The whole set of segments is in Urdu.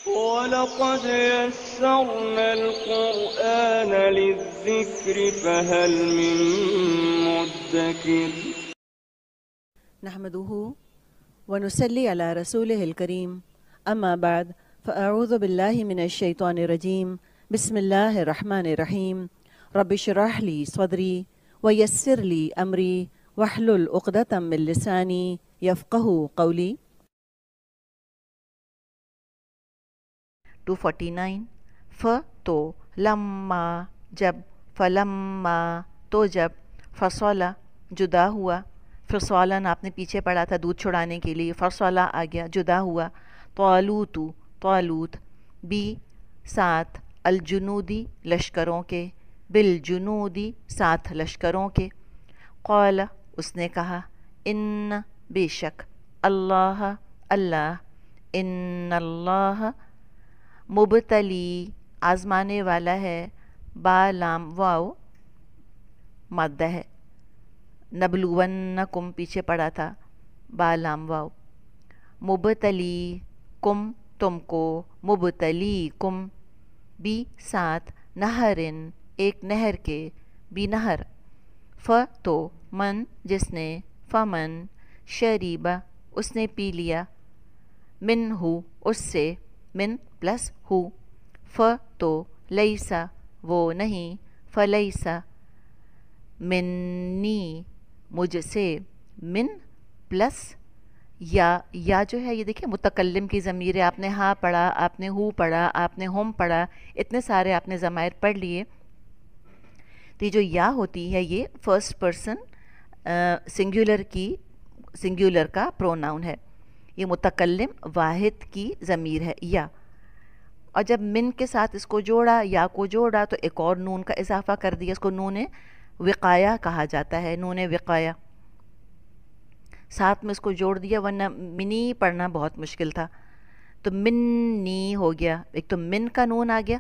وَلَقَدْ يَسَّرْنَا الْقُرْآنَ لِلذِّكْرِ فَهَلْ مِن مُّدَّكِرٍ نحمده ونصلي على رسوله الكريم أما بعد فأعوذ بالله من الشيطان الرجيم بسم الله الرحمن الرحيم رب اشرح لي صدري ويسر لي أمري واحلل عقدة من لساني يفقهوا قولي 249 ف تو لما جب فلما تو جب فصلا جدا ہوا فصالن آپ نے پیچھے پڑھا تھا دودھ چھڑانے کے لیے فصلا آ گیا جدا ہوا طالوت طالوت بی ساتھ الجنودی لشکروں کے بالجنودی ساتھ لشکروں کے قال اس نے کہا ان بے شک اللہ اللہ ان اللہ مبتلی آزمانے والا ہے با لام واو مادہ ہے نبلونکم پیچھے پڑا تھا با لام واو مبتلی کم تم کو مبتلی کم بی ساتھ نہرن ایک نہر کے بی نہر ف تو من جس نے فمن شریبہ اس نے پی لیا من ہو اس سے من پلس ہو ف تو لیسا وہ نہیں فلیسا منی مجھ سے من پلس یا جو ہے یہ دیکھیں متکلم کی ضمیر ہے آپ نے ہاں پڑھا آپ نے ہو پڑھا آپ نے ہم پڑھا اتنے سارے آپ نے ضمائر پڑھ لیے تو یہ جو یا ہوتی ہے یہ فرسٹ پرسن سنگولر کا پروناؤن ہے یہ متکلم واحد کی ضمیر ہے یا اور جب من کے ساتھ اس کو جوڑا یا کو جوڑا تو ایک اور نون کا اضافہ کر دیا اس کو نون وقایا کہا جاتا ہے نون وقایا ساتھ میں اس کو جوڑ دیا ورنہ منی پڑھنا بہت مشکل تھا تو منی ہو گیا ایک تو من کا نون آ گیا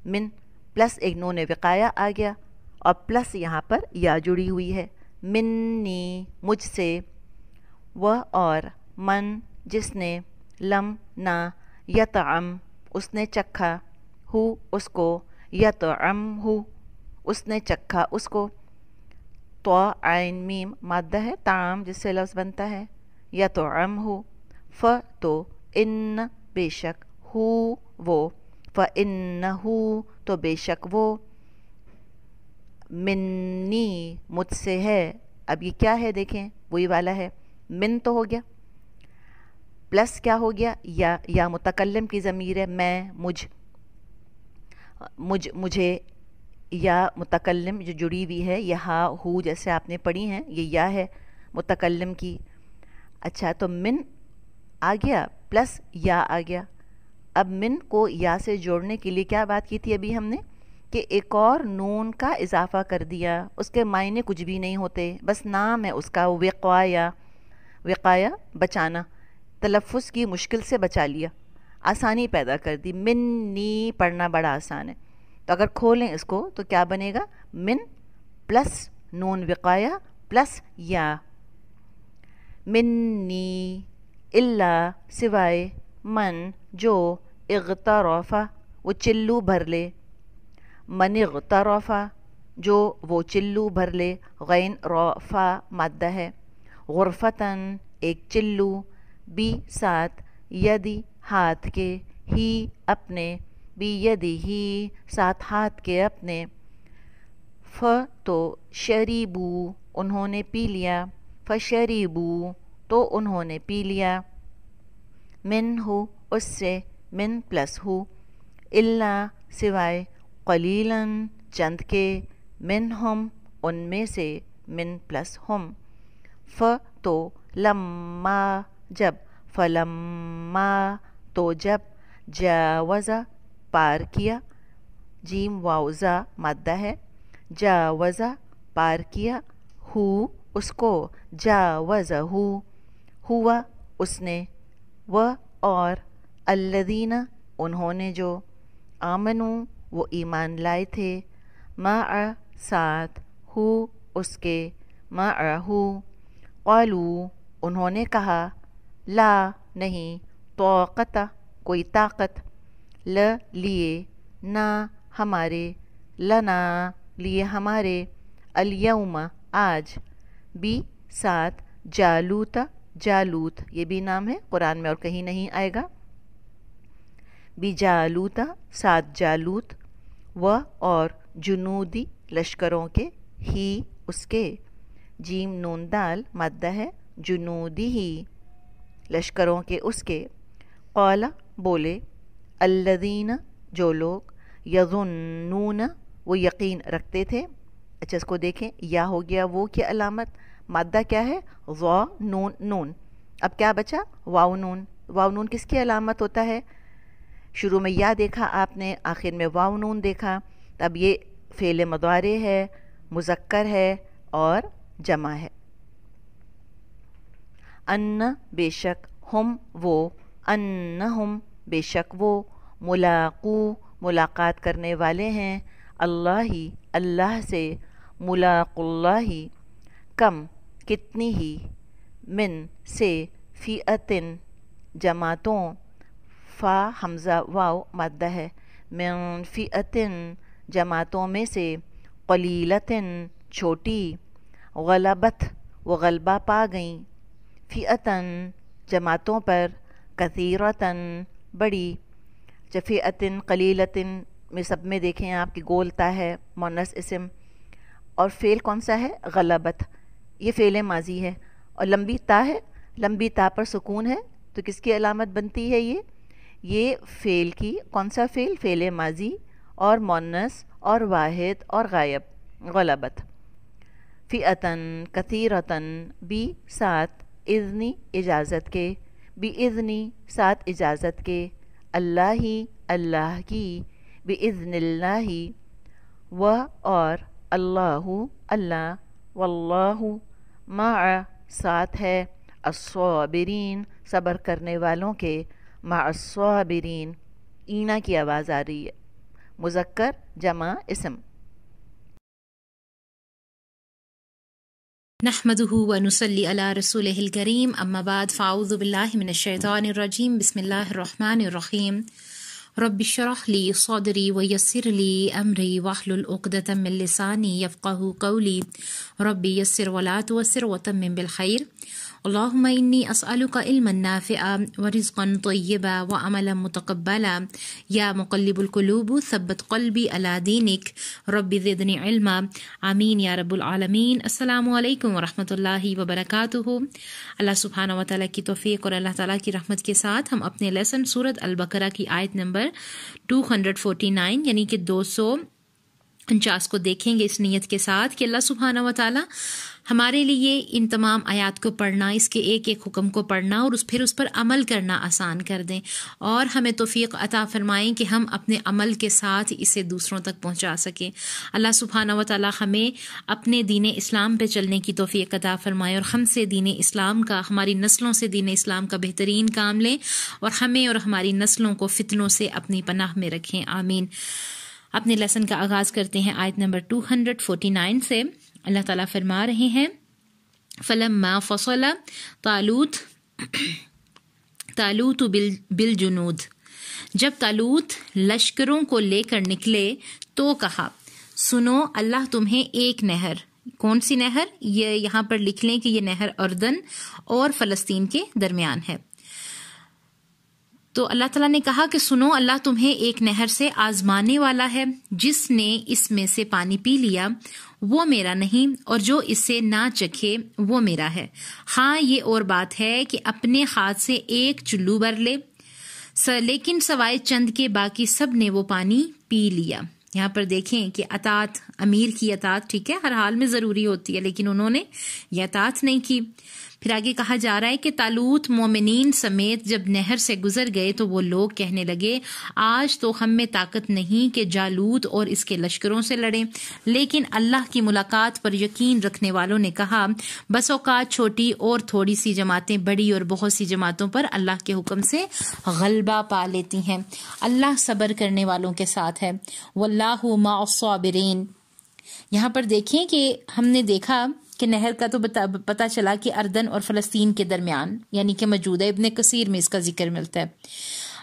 من پلس ایک نون وقایا آ گیا اور پلس یہاں پر یا جڑی ہوئی ہے منی مجھ سے وہ اور من جس نے لم نہ یطعم اس نے چکھا ہو اس کو یطعم ہو اس نے چکھا اس کو تو عین میم مادہ ہے طعام جس سے لفظ بنتا ہے یطعم ہو ف تو ان بے شک ہو وہ فانہ تو بے شک وہ منی مجھ سے ہے اب یہ کیا ہے دیکھیں وہی والا ہے من تو ہو گیا پلس کیا ہو گیا یا متکلم کی ضمیر ہے میں مجھے یا متکلم جو جڑی ہوئی ہے یہ ہا ہو جیسے آپ نے پڑھی ہیں یہ یا ہے متکلم کی اچھا تو من آ گیا پلس یا آ گیا اب من کو یا سے جوڑنے کے لیے کیا بات کی تھی ابھی ہم نے کہ ایک اور نون کا اضافہ کر دیا اس کے معنی کچھ بھی نہیں ہوتے بس نام ہے اس کا وقایا بچانا تلفظ کی مشکل سے بچا لیا آسانی پیدا کر دی منی پڑھنا بڑا آسان ہے تو اگر کھولیں اس کو تو کیا بنے گا من پلس نون وقایا پلس یا منی اللہ سوائے من جو اغترفا وہ چلو بھر لے من اغترفا جو وہ چلو بھر لے غین رفا مادہ ہے غرفتن ایک چلو بی ساتھ یدی ہاتھ کے ہی اپنے بی یدی ہی ساتھ ہاتھ کے اپنے ف تو شریبو انہوں نے پی لیا فشریبو تو انہوں نے پی لیا من ہو اس سے من پلس ہو اللہ سوائے قلیلاً چند کے من ہم ان میں سے من پلس ہم ف تو لما جب فلما تو جب جاوزا پار کیا جیم واؤزا مادہ ہے جاوزا پار کیا ہو اس کو جاوزہ ہوا اس نے وہ اور الذین انہوں نے جو آمنو وہ ایمان لائے تھے مع ساتھ ہو اس کے معہ قالو انہوں نے کہا لا نہیں طاقت کوئی طاقت لیے نا ہمارے لنا لیے ہمارے الیوم آج بھی ساتھ جالوت جالوت یہ بھی نام ہے قرآن میں اور کہیں نہیں آئے گا بھی جالوت ساتھ جالوت و اور جنودی لشکروں کے ہی اس کے جیم نون دال مادہ ہے جنودی ہی لشکروں کے اس کے قال بولے الذین جو لوگ یظنون وہ یقین رکھتے تھے. اچھا اس کو دیکھیں یا ہو گیا وہ کی علامت مادہ کیا ہے ضا نون نون. اب کیا بچا واو نون. واو نون کس کی علامت ہوتا ہے؟ شروع میں یا دیکھا آپ نے آخر میں واو نون دیکھا. اب یہ فعل مضارع ہے مذکر ہے اور جمع ہے. ان بے شک ہم وہ انہم بے شک وہ ملاقو ملاقات کرنے والے ہیں اللہ اللہ سے ملاق اللہ کم کتنی ہی من سے فیعتن جماعتوں فا حمزہ واو مادہ ہے من فیعتن جماعتوں میں سے قلیلتن چھوٹی غلبت وہ غلبہ پا گئیں فیعتن جماعتوں پر کثیرتن بڑی. فیعتن قلیلتن میں سب میں دیکھیں آپ کی گولتا ہے مونس اسم اور فعل کون سا ہے غلبت. یہ فعل ماضی ہے اور لمبی تا ہے لمبی تا پر سکون ہے تو کس کی علامت بنتی ہے یہ فعل کی کون سا فعل فعل ماضی اور مونس اور واحد اور غائب غلبت. فیعتن کثیرتن بھی ساتھ اذنی اجازت کے بھی اذنی ساتھ اجازت کے اللہ اللہ کی بِإِذْنِ اللہ و اور اللہ اللہ واللہ مع ساتھ ہے الصابرین صبر کرنے والوں کے مع الصابرین. اینا کی آواز آ رہی ہے مذکر جمع اسم. نحمده ونصلي على رسوله الكريم اما بعد فاعوذ بالله من الشيطان الرجيم بسم الله الرحمن الرحيم رب اشرح لي صدري ويسر لي امري واحلل عقدة من لساني يفقهوا قولي رب يسر ولا تعسر وتمم بالخير اللهم إني أسألك علما نافعا ورزقا طيبا وعملا متقبلا يا مقلب القلوب ثبت قلبي على دينك رب زدني علما آمین یا رب العالمین. السلام علیکم ورحمۃ اللہ وبرکاتہ. اللہ سبحانہ وتعالیٰ کی توفیق اور اللہ تعالیٰ کی رحمت کے ساتھ ہم اپنے لیسن سورۃ البقرہ کی آیت نمبر 249 یعنی کہ 249 کو دیکھیں گے اس نیت کے ساتھ کہ اللہ سبحانہ وتعالیٰ ہمارے لیے ان تمام آیات کو پڑھنا اس کے ایک ایک حکم کو پڑھنا اور پھر اس پر عمل کرنا آسان کر دیں اور ہمیں توفیق عطا فرمائیں کہ ہم اپنے عمل کے ساتھ اسے دوسروں تک پہنچا سکیں. اللہ سبحانہ وتعالی ہمیں اپنے دین اسلام پہ چلنے کی توفیق عطا فرمائے اور ہم سے دین اسلام کا ہماری نسلوں سے دین اسلام کا بہترین کام لیں اور ہمیں اور ہماری نسلوں کو فتنوں سے اپنی پناہ میں رکھیں آمین. اپنے لیسن کا آغاز کرتے ہیں آیت نمبر 249 سے. اللہ تعالیٰ فرما رہے ہیں فلما فصل طالوت بالجنود جب طالوت لشکروں کو لے کر نکلے تو کہا سنو اللہ تمہیں ایک نہر. کون سی نہر؟ یہ یہاں پر لکھ لیں کہ یہ نہر اردن اور فلسطین کے درمیان ہے. تو اللہ تعالیٰ نے کہا کہ سنو اللہ تمہیں ایک نہر سے آزمانے والا ہے. جس نے اس میں سے پانی پی لیا وہ میرا نہیں اور جو اس سے نہ چکھے وہ میرا ہے. ہاں یہ اور بات ہے کہ اپنے ہاتھ سے ایک چلو بھر لے لیکن سوائے چند کے باقی سب نے وہ پانی پی لیا. یہاں پر دیکھیں کہ اطاعت امیر کی اطاعت ٹھیک ہے ہر حال میں ضروری ہوتی ہے لیکن انہوں نے یہ اطاعت نہیں کی. پھر آگے کہا جا رہا ہے کہ طالوت مومنین سمیت جب نہر سے گزر گئے تو وہ لوگ کہنے لگے آج تو ہم میں طاقت نہیں کہ جالوت اور اس کے لشکروں سے لڑیں. لیکن اللہ کی ملاقات پر یقین رکھنے والوں نے کہا بس اوقات چھوٹی اور تھوڑی سی جماعتیں بڑی اور بہت سی جماعتوں پر اللہ کے حکم سے غلبہ پا لیتی ہیں. اللہ صبر کرنے والوں کے ساتھ ہے. واللہ مع الصابرین. یہاں پر دیکھیں کہ ہم نے دیکھا کہ نہر کا تو پتہ چلا کہ اردن اور فلسطین کے درمیان یعنی کہ موجود ہے. ابن کثیر میں اس کا ذکر ملتا ہے.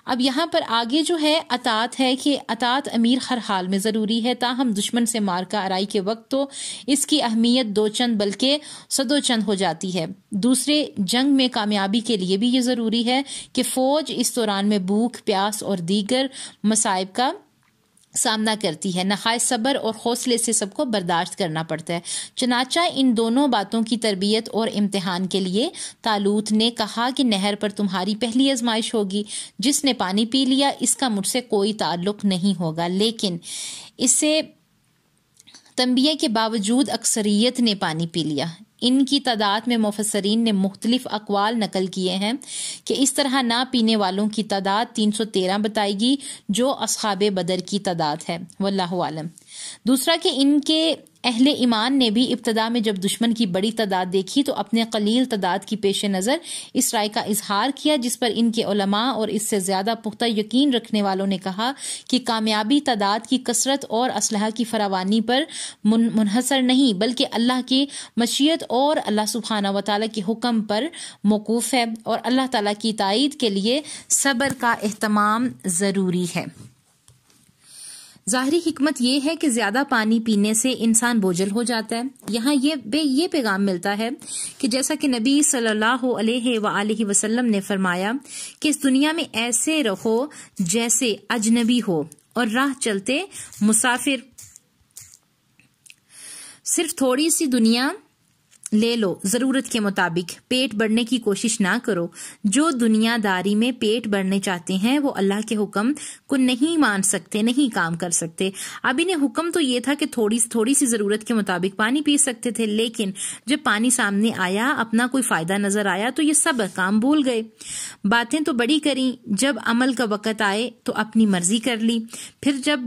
اب یہاں پر آگے جو ہے اطاعت ہے کہ اطاعت امیر ہر حال میں ضروری ہے، تاہم دشمن سے مارکہ آرائی کے وقت تو اس کی اہمیت دو چند بلکہ صدو چند ہو جاتی ہے۔ دوسرے جنگ میں کامیابی کے لیے بھی یہ ضروری ہے کہ فوج اس دوران میں بھوک، پیاس اور دیگر مصائب کا سامنا کرتی ہے، نہایت صبر اور حوصلے سے سب کو برداشت کرنا پڑتا ہے۔ چنانچہ ان دونوں باتوں کی تربیت اور امتحان کے لیے طالوت نے کہا کہ نہر پر تمہاری پہلی آزمائش ہوگی، جس نے پانی پی لیا اس کا مجھ سے کوئی تعلق نہیں ہوگا۔ لیکن اس سے تنبیہ کے باوجود اکثریت نے پانی پی لیا۔ ان کی تعداد میں مفسرین نے مختلف اقوال نقل کیے ہیں کہ اس طرح نہ پینے والوں کی تعداد 313 بتائی گئی جو اصحاب بدر کی تعداد ہے، واللہ عالم۔ دوسرا کہ ان کے اہل ایمان نے بھی ابتدا میں جب دشمن کی بڑی تعداد دیکھی تو اپنے قلیل تعداد کی پیش نظر اس رائے کا اظہار کیا، جس پر ان کے علماء اور اس سے زیادہ پختہ یقین رکھنے والوں نے کہا کہ کامیابی تعداد کی کثرت اور اسلحہ کی فراوانی پر منحصر نہیں بلکہ اللہ کی مشیت اور اللہ سبحانہ و تعالیٰ کے حکم پر موقوف ہے، اور اللہ تعالیٰ کی تائید کے لیے صبر کا اہتمام ضروری ہے۔ ظاہری حکمت یہ ہے کہ زیادہ پانی پینے سے انسان بوجھل ہو جاتا ہے۔ یہاں یہ پیغام ملتا ہے کہ جیسا کہ نبی صلی اللہ علیہ وآلہ وسلم نے فرمایا کہ اس دنیا میں ایسے رہو جیسے اجنبی ہو اور راہ چلتے مسافر، صرف تھوڑی سی دنیا لے لو، ضرورت کے مطابق پیٹ بھرنے کی کوشش نہ کرو۔ جو دنیا داری میں پیٹ بھرنے چاہتے ہیں وہ اللہ کے حکم کو نہیں مان سکتے، نہیں کام کر سکتے۔ اب انہیں حکم تو یہ تھا کہ تھوڑی سی ضرورت کے مطابق پانی پی سکتے تھے، لیکن جب پانی سامنے آیا، اپنا کوئی فائدہ نظر آیا تو یہ سب کام بھول گئے۔ باتیں تو بڑی کریں، جب عمل کا وقت آئے تو اپنی مرضی کر لی۔ پھر جب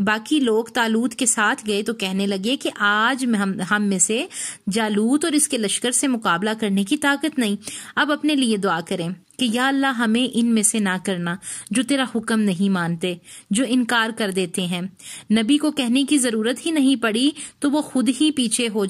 باقی لوگ طالوت کے ساتھ گئے تو کہنے لگے کہ آج ہم میں سے جالوت اور اس کے لشکر سے مقابلہ کرنے کی طاقت نہیں۔ اب اپنے لیے دعا کریں کہ یا اللہ ہمیں ان میں سے نہ کرنا جو تیرا حکم نہیں مانتے، جو انکار کر دیتے ہیں۔ نبی کو کہنے کی ضرورت ہی نہیں پڑی تو وہ خود ہی پیچھے ہو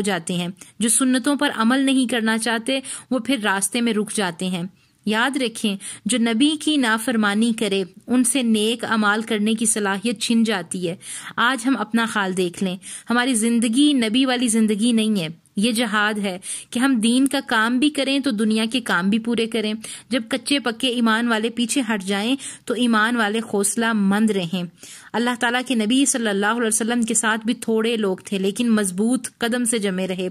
جاتے ہیں۔ جو سنتوں پر عمل نہیں کرنا چاہتے وہ پھر راستے میں رک جاتے ہیں۔ یاد رکھیں جو نبی کی نافرمانی کرے ان سے نیک اعمال کرنے کی صلاحیت چھن جاتی ہے۔ آج ہم اپنا حال دیکھ لیں، ہماری زندگی نبی والی زندگی نہیں ہے۔ یہ جہاد ہے کہ ہم دین کا کام بھی کریں تو دنیا کے کام بھی پورے کریں۔ جب کچے پکے ایمان والے پیچھے ہٹ جائیں تو ایمان والے حوصلہ مند رہیں۔ اللہ تعالیٰ کے نبی صلی اللہ علیہ وسلم کے ساتھ بھی تھوڑے لوگ تھے لیکن مضبوط قدم سے جمے رہے۔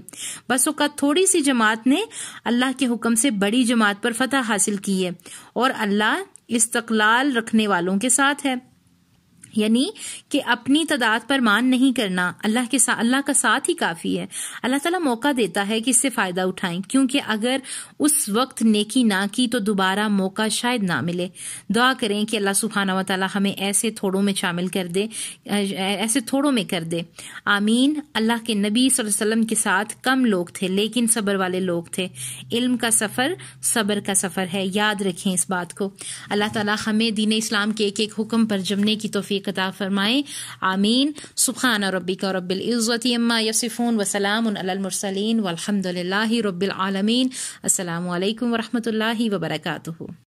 بس اوقات تھوڑی سی جماعت نے اللہ کے حکم سے بڑی جماعت پر فتح حاصل کی ہے، اور اللہ استقلال رکھنے والوں کے ساتھ ہے، یعنی کہ اپنی تعداد پر مان نہیں کرنا، اللہ کا ساتھ ہی کافی ہے۔ اللہ تعالیٰ موقع دیتا ہے کہ اس سے فائدہ اٹھائیں، کیونکہ اگر اس وقت نیکی نہ کی تو دوبارہ موقع شاید نہ ملے۔ دعا کریں کہ اللہ سبحانہ و تعالیٰ ہمیں ایسے تھوڑوں میں شامل کر دے، ایسے تھوڑوں میں کر دے، آمین۔ اللہ کے نبی صلی اللہ علیہ وسلم کے ساتھ کم لوگ تھے لیکن صبر والے لوگ تھے۔ علم کا سفر صبر کا سفر ہے، یاد رکھیں اس بات کو۔ اللہ تعالیٰ ہمیں دین اسلام کے ایک ایک حکم پر جمنے کی توفیق عطا فرمائے، آمین۔ سبحان ربک رب العزت عما یصفون وسلام علی المرسلین والحمد للہ رب العالمین۔ السلام علیکم ورحمۃ اللہ وبرکاتہ۔